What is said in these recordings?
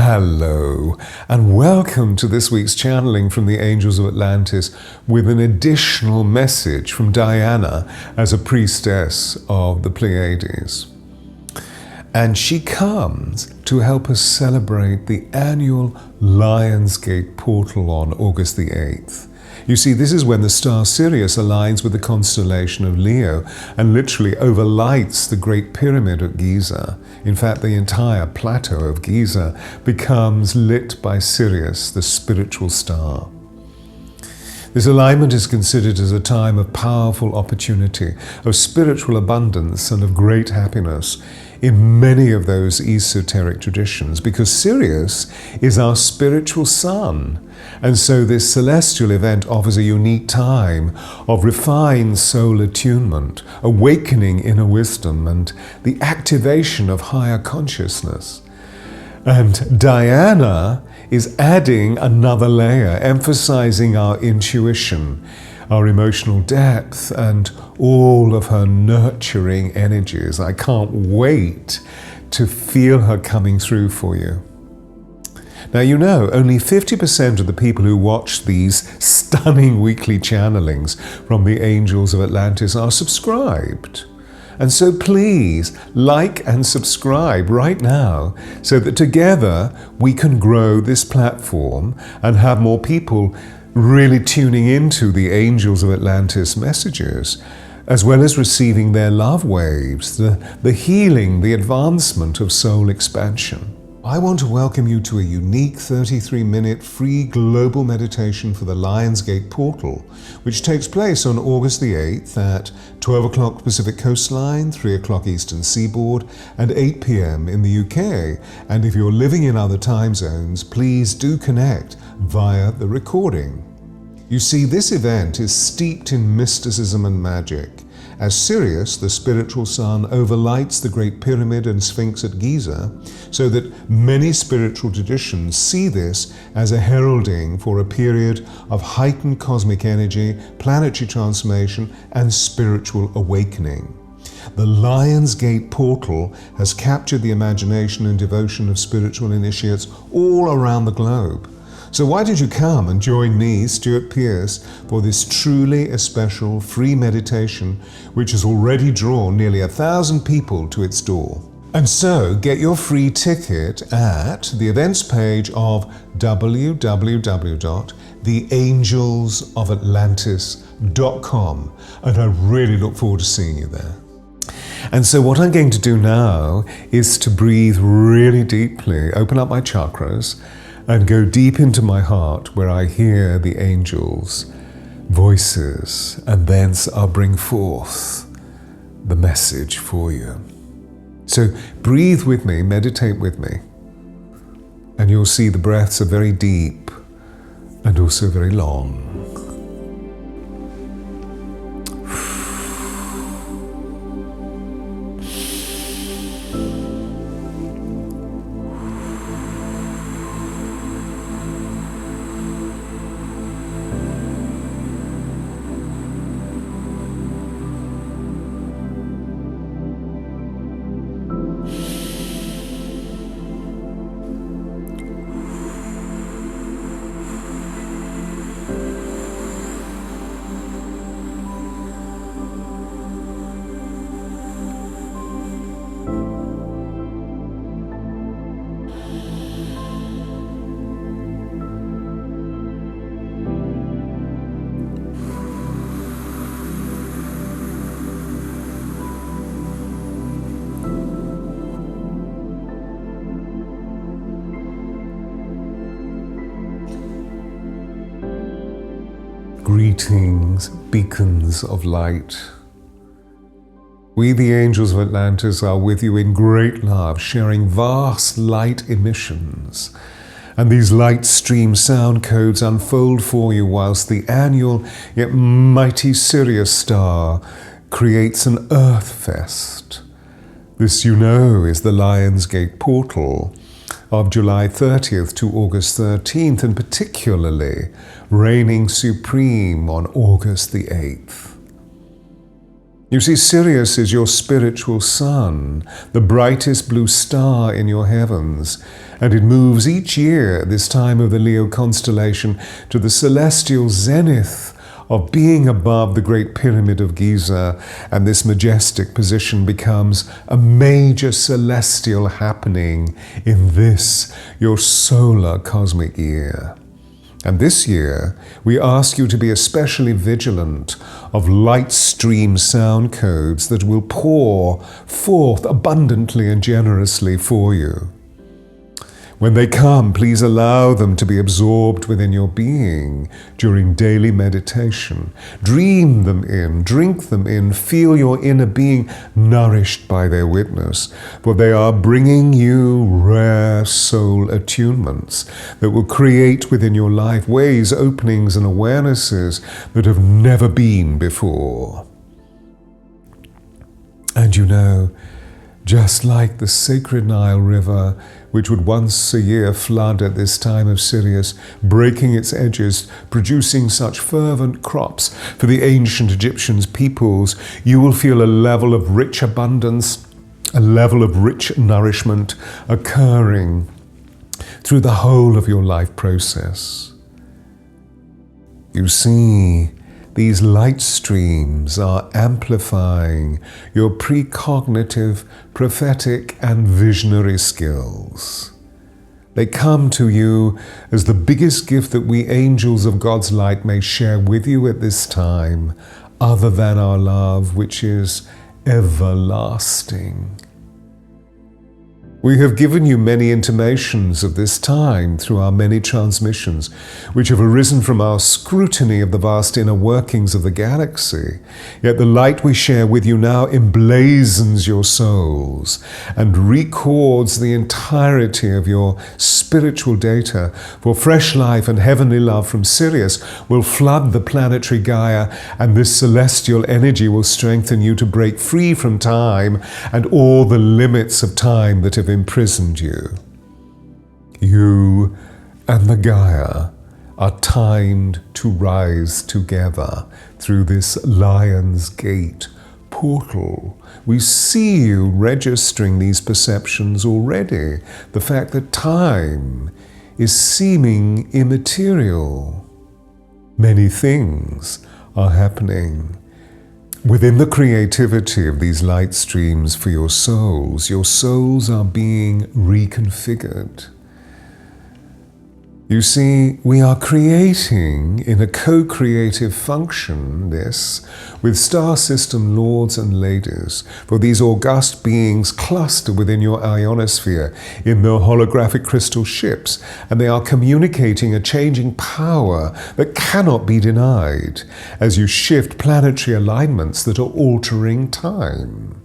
Hello, and welcome to this week's channeling from the Angels of Atlantis with an additional message from Diana as a priestess of the Pleiades. And she comes to help us celebrate the annual Lionsgate portal on August the 8th. You see, this is when the star Sirius aligns with the constellation of Leo and literally overlights the Great Pyramid of Giza. In fact, the entire plateau of Giza becomes lit by Sirius, the spiritual star. This alignment is considered as a time of powerful opportunity, of spiritual abundance, and of great happiness in many of those esoteric traditions, because Sirius is our spiritual sun. And so this celestial event offers a unique time of refined soul attunement, awakening inner wisdom, and the activation of higher consciousness. And Diana is adding another layer, emphasizing our intuition, our emotional depth, and all of her nurturing energies. I can't wait to feel her coming through for you. Now, you know, only 50% of the people who watch these stunning weekly channelings from the Angels of Atlantis are subscribed. And so please like and subscribe right now so that together we can grow this platform and have more people really tuning into the Angels of Atlantis messages, as well as receiving their love waves, the healing, the advancement of soul expansion. I want to welcome you to a unique 33-minute free global meditation for the Lionsgate portal, which takes place on August the 8th at 12 o'clock Pacific Coastline, 3 o'clock Eastern Seaboard, and 8 p.m. in the UK. And if you're living in other time zones, please do connect via the recording. You see, this event is steeped in mysticism and magic, as Sirius, the spiritual sun, overlights the Great Pyramid and Sphinx at Giza, so that many spiritual traditions see this as a heralding for a period of heightened cosmic energy, planetary transformation, and spiritual awakening. The Lionsgate portal has captured the imagination and devotion of spiritual initiates all around the globe. So why did you come and join me, Stuart Pearce, for this truly special free meditation, which has already drawn nearly 1,000 people to its door? And so get your free ticket at the events page of www.theangelsofatlantis.com, and I really look forward to seeing you there. And so what I'm going to do now is to breathe really deeply, open up my chakras, and go deep into my heart where I hear the angels' voices, and thence I'll bring forth the message for you. So breathe with me, meditate with me, and you'll see the breaths are very deep and also very long. Greetings, beacons of light. We, the Angels of Atlantis, are with you in great love, sharing vast light emissions. And these light stream sound codes unfold for you whilst the annual yet mighty Sirius star creates an Earth Fest. This, you know, is the Lionsgate portal of July 30th to August 13th, and particularly reigning supreme on August the 8th. You see, Sirius is your spiritual sun, the brightest blue star in your heavens, and it moves each year at this time of the Leo constellation to the celestial zenith of being above the Great Pyramid of Giza, and this majestic position becomes a major celestial happening in this, your solar cosmic year. And this year, we ask you to be especially vigilant of light stream sound codes that will pour forth abundantly and generously for you. When they come, please allow them to be absorbed within your being during daily meditation. Dream them in, drink them in, feel your inner being nourished by their witness, for they are bringing you rare soul attunements that will create within your life ways, openings, and awarenesses that have never been before. And you know, just like the sacred Nile River, which would once a year flood at this time of Sirius, breaking its edges, producing such fervent crops for the ancient Egyptian peoples, you will feel a level of rich abundance, a level of rich nourishment occurring through the whole of your life process. You see, these light streams are amplifying your precognitive, prophetic, and visionary skills. They come to you as the biggest gift that we angels of God's light may share with you at this time, other than our love, which is everlasting. We have given you many intimations of this time through our many transmissions, which have arisen from our scrutiny of the vast inner workings of the galaxy. Yet the light we share with you now emblazons your souls and records the entirety of your spiritual data, for fresh life and heavenly love from Sirius will flood the planetary Gaia, and this celestial energy will strengthen you to break free from time and all the limits of time that have imprisoned you. You and the Gaia are timed to rise together through this Lion's Gate portal. We see you registering these perceptions already. The fact that time is seeming immaterial. Many things are happening. Within the creativity of these light streams for your souls are being reconfigured. You see, we are creating in a co-creative function this with star system lords and ladies, for these august beings cluster within your ionosphere in their holographic crystal ships, and they are communicating a changing power that cannot be denied as you shift planetary alignments that are altering time.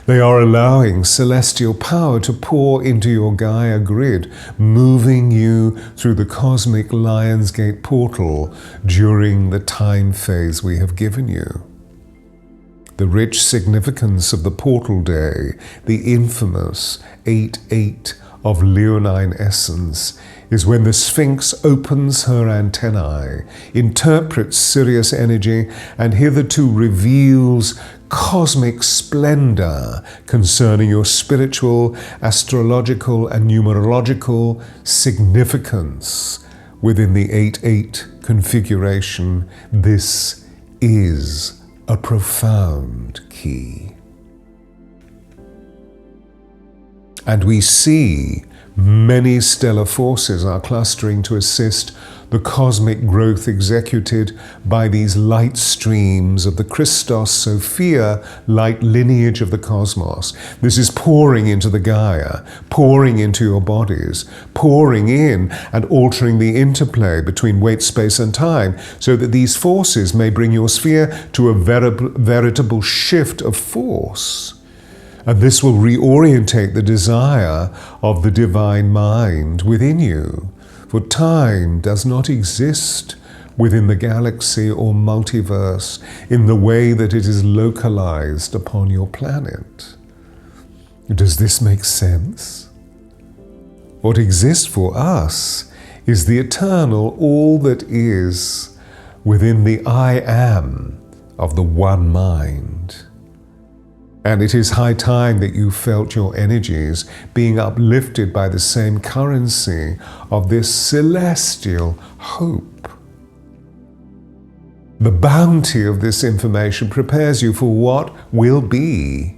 They are allowing celestial power to pour into your Gaia grid, moving you through the cosmic Lion's Gate portal during the time phase we have given you. The rich significance of the portal day, the infamous 8-8 of Leonine essence, is when the Sphinx opens her antennae, interprets Sirius energy, and hitherto reveals cosmic splendor concerning your spiritual, astrological, and numerological significance within the 8-8 configuration. This is a profound key. And we see many stellar forces are clustering to assist the cosmic growth executed by these light streams of the Christos Sophia light lineage of the cosmos. This is pouring into the Gaia, pouring into your bodies, pouring in and altering the interplay between weight, space, and time, so that these forces may bring your sphere to a veritable shift of force. And this will reorientate the desire of the divine mind within you. For time does not exist within the galaxy or multiverse in the way that it is localized upon your planet. Does this make sense? What exists for us is the eternal, all that is, within the I am of the one mind. And it is high time that you felt your energies being uplifted by the same currency of this celestial hope. The bounty of this information prepares you for what will be.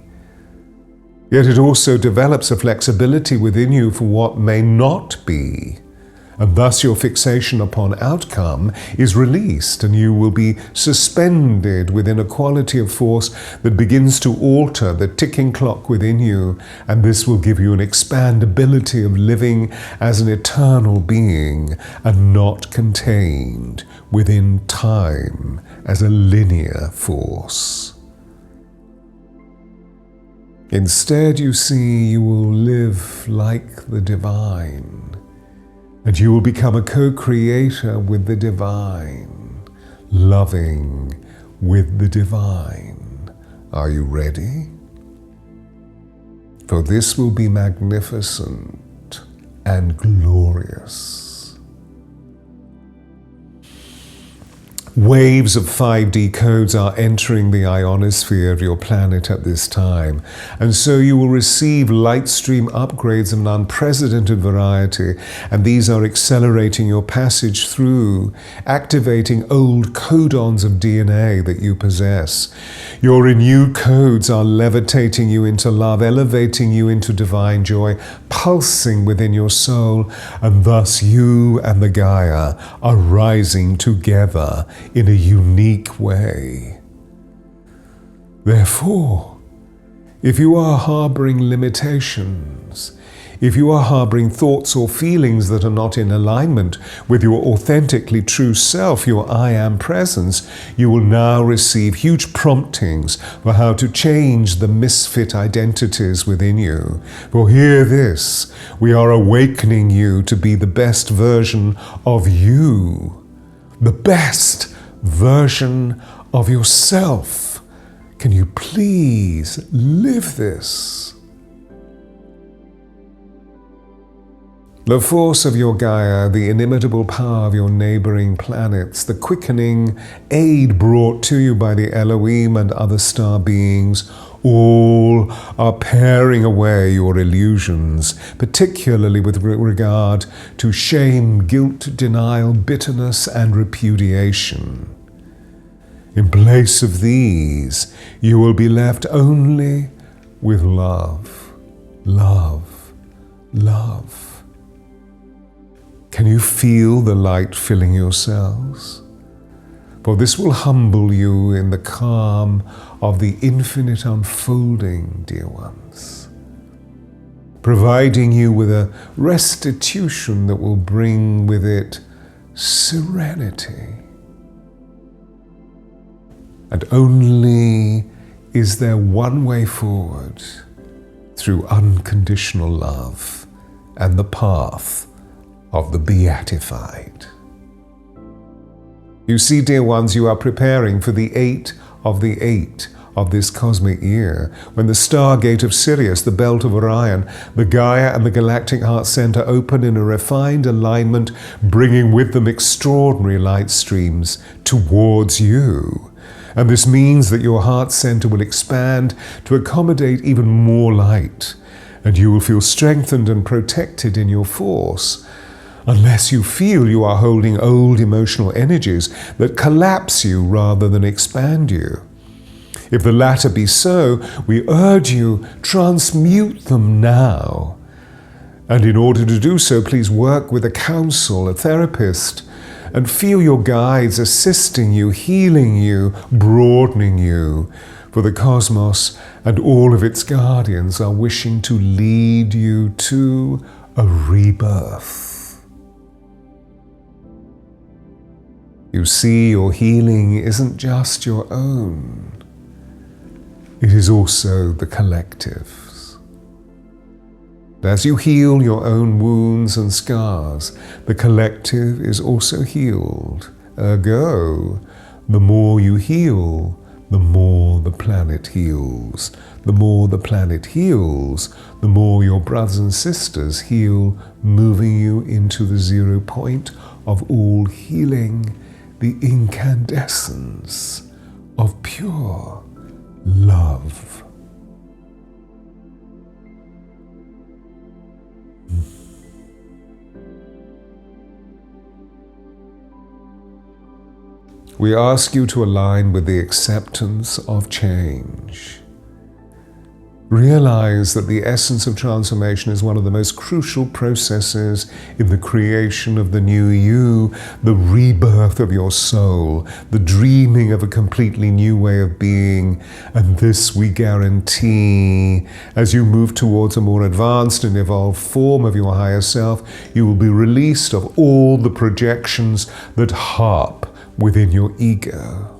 Yet it also develops a flexibility within you for what may not be. And thus your fixation upon outcome is released, and you will be suspended within a quality of force that begins to alter the ticking clock within you, and this will give you an expandability of living as an eternal being and not contained within time as a linear force. Instead, you see, you will live like the divine. And you will become a co-creator with the divine, loving with the divine. Are you ready? For this will be magnificent and glorious. Waves of 5D codes are entering the ionosphere of your planet at this time, and so you will receive light stream upgrades of an unprecedented variety, and these are accelerating your passage through, activating old codons of DNA that you possess. Your renewed codes are levitating you into love, elevating you into divine joy, pulsing within your soul, and thus you and the Gaia are rising together in a unique way. Therefore, if you are harboring limitations, if you are harboring thoughts or feelings that are not in alignment with your authentically true self, your I am presence, you will now receive huge promptings for how to change the misfit identities within you. For hear this, we are awakening you to be the best version of you, the best version of yourself. Can you please live this? The force of your Gaia, the inimitable power of your neighboring planets, the quickening aid brought to you by the Elohim and other star beings, all are paring away your illusions, particularly with regard to shame, guilt, denial, bitterness, and repudiation. In place of these, you will be left only with love, love, love. Can you feel the light filling your cells? For this will humble you in the calm of the infinite unfolding, dear ones, providing you with a restitution that will bring with it serenity. And only is there one way forward, through unconditional love and the path of the beatified. You see, dear ones, you are preparing for the 8 of the 8 of this cosmic year, when the stargate of Sirius, the belt of Orion, the Gaia and the galactic heart center open in a refined alignment, bringing with them extraordinary light streams towards you. And this means that your heart center will expand to accommodate even more light, and you will feel strengthened and protected in your force, unless you feel you are holding old emotional energies that collapse you rather than expand you. If the latter be so, we urge you, transmute them now. And in order to do so, please work with a counsel, a therapist, and feel your guides assisting you, healing you, broadening you. For the cosmos and all of its guardians are wishing to lead you to a rebirth. You see, your healing isn't just your own. It is also the collective's. As you heal your own wounds and scars, the collective is also healed. Ergo, the more you heal, the more the planet heals. The more the planet heals, the more your brothers and sisters heal, moving you into the 0 point of all healing, the incandescence of pure love. We ask you to align with the acceptance of change. Realize that the essence of transformation is one of the most crucial processes in the creation of the new you, the rebirth of your soul, the dreaming of a completely new way of being. And this we guarantee. As you move towards a more advanced and evolved form of your higher self, you will be released of all the projections that harp within your ego.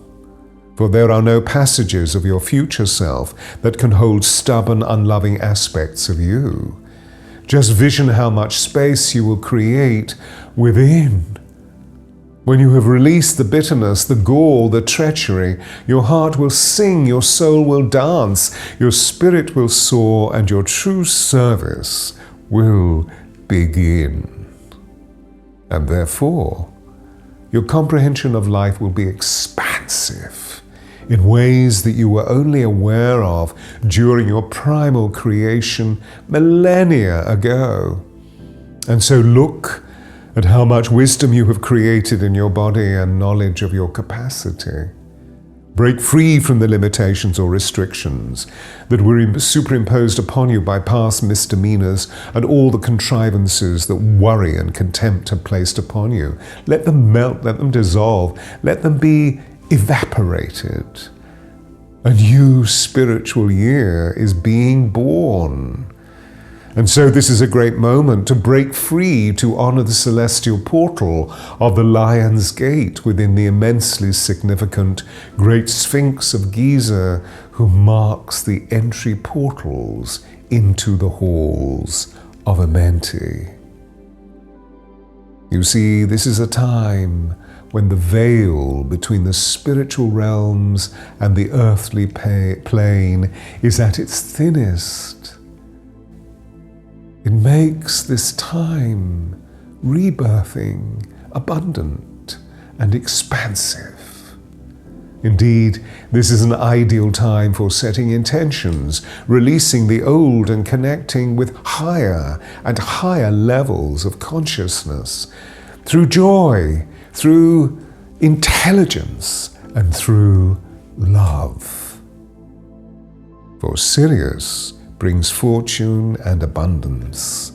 For there are no passages of your future self that can hold stubborn, unloving aspects of you. Just vision how much space you will create within. When you have released the bitterness, the gall, the treachery, your heart will sing, your soul will dance, your spirit will soar, and your true service will begin. And therefore, your comprehension of life will be expansive in ways that you were only aware of during your primal creation millennia ago. And so look at how much wisdom you have created in your body and knowledge of your capacity. Break free from the limitations or restrictions that were superimposed upon you by past misdemeanors and all the contrivances that worry and contempt have placed upon you. Let them melt, let them dissolve, let them be evaporated. A new spiritual year is being born. And so this is a great moment to break free, to honor the celestial portal of the Lion's Gate within the immensely significant Great Sphinx of Giza, who marks the entry portals into the halls of Amenti. You see, this is a time when the veil between the spiritual realms and the earthly plane is at its thinnest. It makes this time rebirthing, abundant, and expansive. Indeed, this is an ideal time for setting intentions, releasing the old and connecting with higher and higher levels of consciousness through joy, through intelligence, and through love. For Sirius brings fortune and abundance,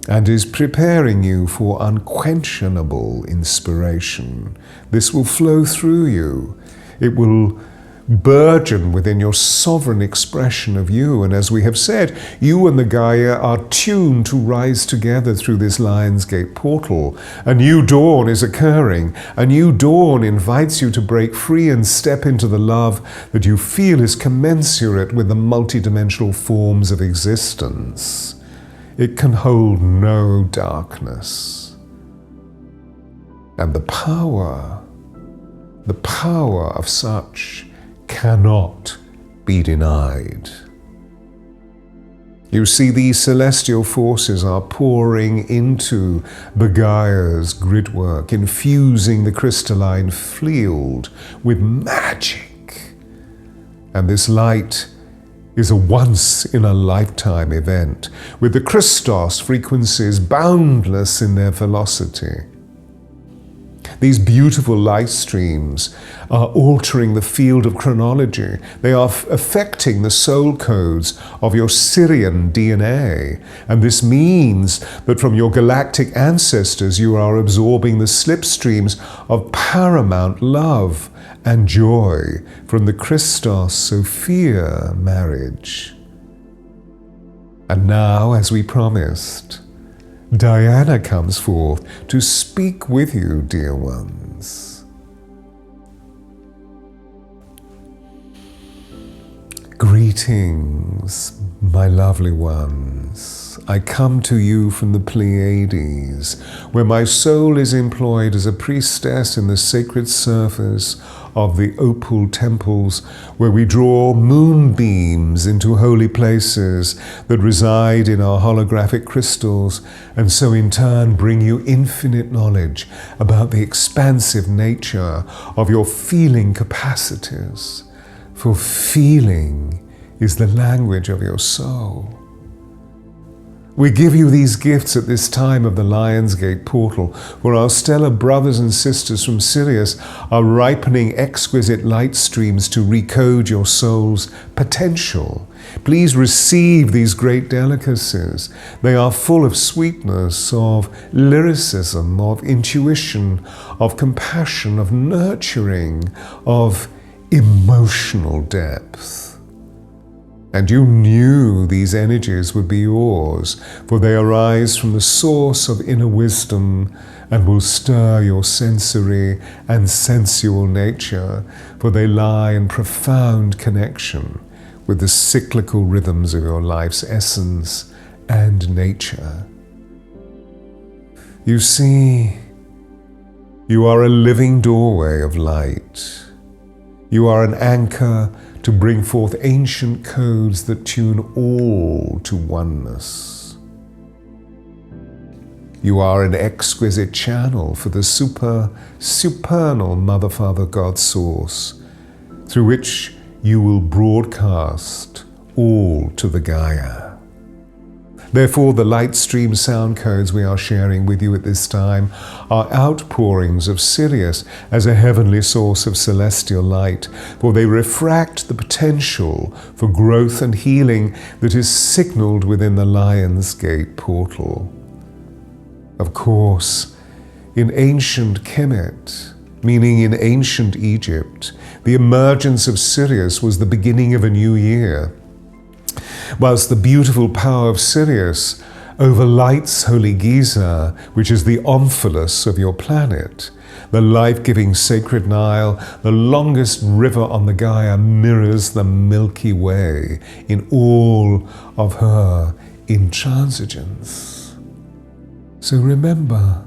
and is preparing you for unquenchable inspiration. This will flow through you. It will burgeon within your sovereign expression of you. And as we have said, you and the Gaia are tuned to rise together through this Lion's Gate portal. A new dawn is occurring. A new dawn invites you to break free and step into the love that you feel is commensurate with the multidimensional forms of existence. It can hold no darkness. And the power of such cannot be denied. You see, these celestial forces are pouring into the Gaia's gridwork, infusing the crystalline field with magic. And this light is a once-in-a-lifetime event, with the Christos frequencies boundless in their velocity. These beautiful light streams are altering the field of chronology. They are affecting the soul codes of your Sirian DNA. And this means that from your galactic ancestors, you are absorbing the slipstreams of paramount love and joy from the Christos-Sophia marriage. And now, as we promised, Diana comes forth to speak with you, dear ones. Greetings, my lovely ones. I come to you from the Pleiades, where my soul is employed as a priestess in the sacred service of the opal temples, where we draw moonbeams into holy places that reside in our holographic crystals, and so in turn bring you infinite knowledge about the expansive nature of your feeling capacities. For feeling is the language of your soul. We give you these gifts at this time of the Lion's Gate portal, where our stellar brothers and sisters from Sirius are ripening exquisite light streams to recode your soul's potential. Please receive these great delicacies. They are full of sweetness, of lyricism, of intuition, of compassion, of nurturing, of emotional depth. And you knew these energies would be yours, for they arise from the source of inner wisdom and will stir your sensory and sensual nature, for they lie in profound connection with the cyclical rhythms of your life's essence and nature. You see, you are a living doorway of light. You are an anchor to bring forth ancient codes that tune all to oneness. You are an exquisite channel for the supernal Mother, Father, God source, through which you will broadcast all to the Gaia. Therefore, the light stream sound codes we are sharing with you at this time are outpourings of Sirius as a heavenly source of celestial light, for they refract the potential for growth and healing that is signaled within the Lion's Gate portal. Of course, in ancient Kemet, meaning in ancient Egypt, the emergence of Sirius was the beginning of a new year. Whilst the beautiful power of Sirius overlights holy Giza, which is the omphalos of your planet, the life-giving sacred Nile, the longest river on the Gaia, mirrors the Milky Way in all of her intransigence. So remember,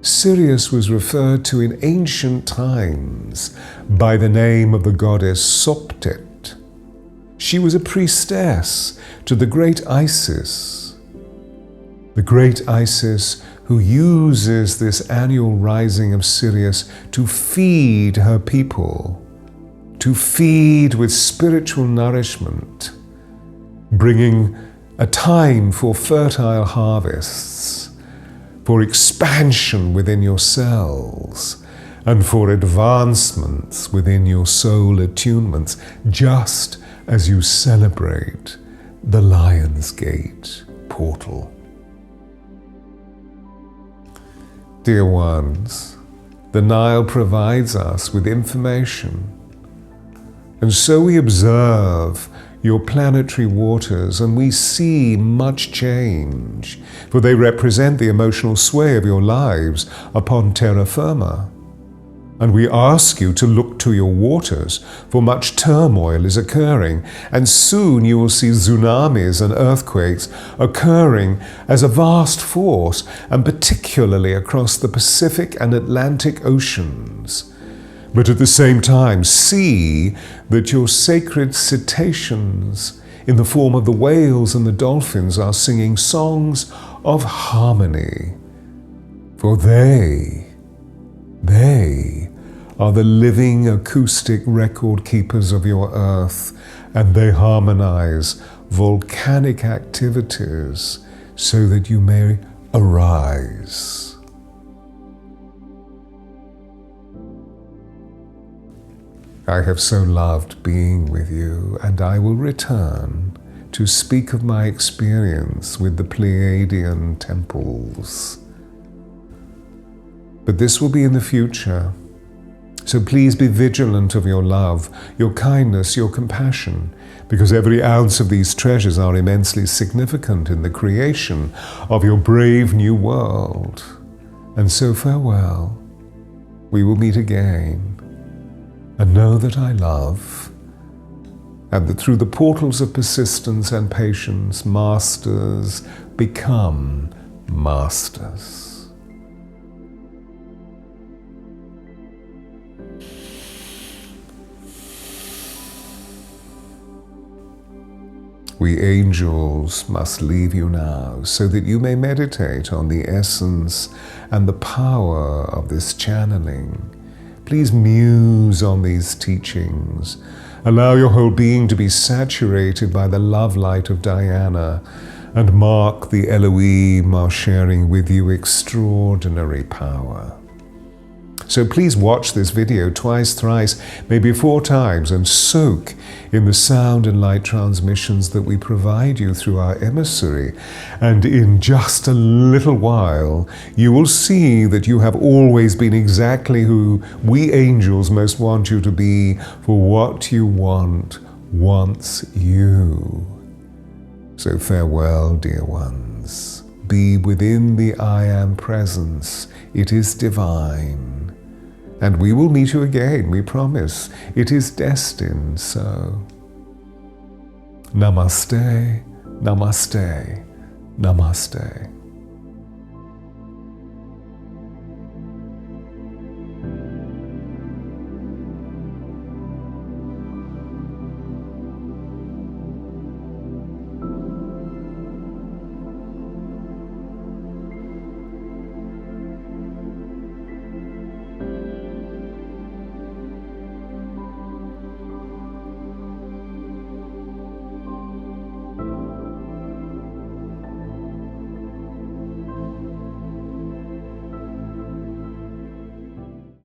Sirius was referred to in ancient times by the name of the goddess Soptet. She was a priestess to the great Isis. The great Isis who uses this annual rising of Sirius to feed her people, to feed with spiritual nourishment, bringing a time for fertile harvests, for expansion within your cells, and for advancements within your soul attunements, just as you celebrate the Lion's Gate portal. Dear ones, the Nile provides us with information, and so we observe your planetary waters and we see much change, for they represent the emotional sway of your lives upon terra firma. And we ask you to look to your waters, for much turmoil is occurring, and soon you will see tsunamis and earthquakes occurring as a vast force, and particularly across the Pacific and Atlantic Oceans. But at the same time, see that your sacred cetaceans, in the form of the whales and the dolphins, are singing songs of harmony, for they are the living acoustic record keepers of your earth, and they harmonize volcanic activities so that you may arise. I have so loved being with you, and I will return to speak of my experience with the Pleiadian temples. But this will be in the future. So please be vigilant of your love, your kindness, your compassion, because every ounce of these treasures are immensely significant in the creation of your brave new world. And so farewell. We will meet again. And know that I love, and that through the portals of persistence and patience, masters become masters. We angels must leave you now, so that you may meditate on the essence and the power of this channeling. Please muse on these teachings. Allow your whole being to be saturated by the love light of Diana, and mark the Elohim are sharing with you extraordinary power. So please watch this video twice, thrice, maybe 4 times, and soak in the sound and light transmissions that we provide you through our emissary. And in just a little while, you will see that you have always been exactly who we angels most want you to be, for what you want wants you. So farewell, dear ones. Be within the I Am presence. It is divine. And we will meet you again, we promise. It is destined so. Namaste, namaste, namaste.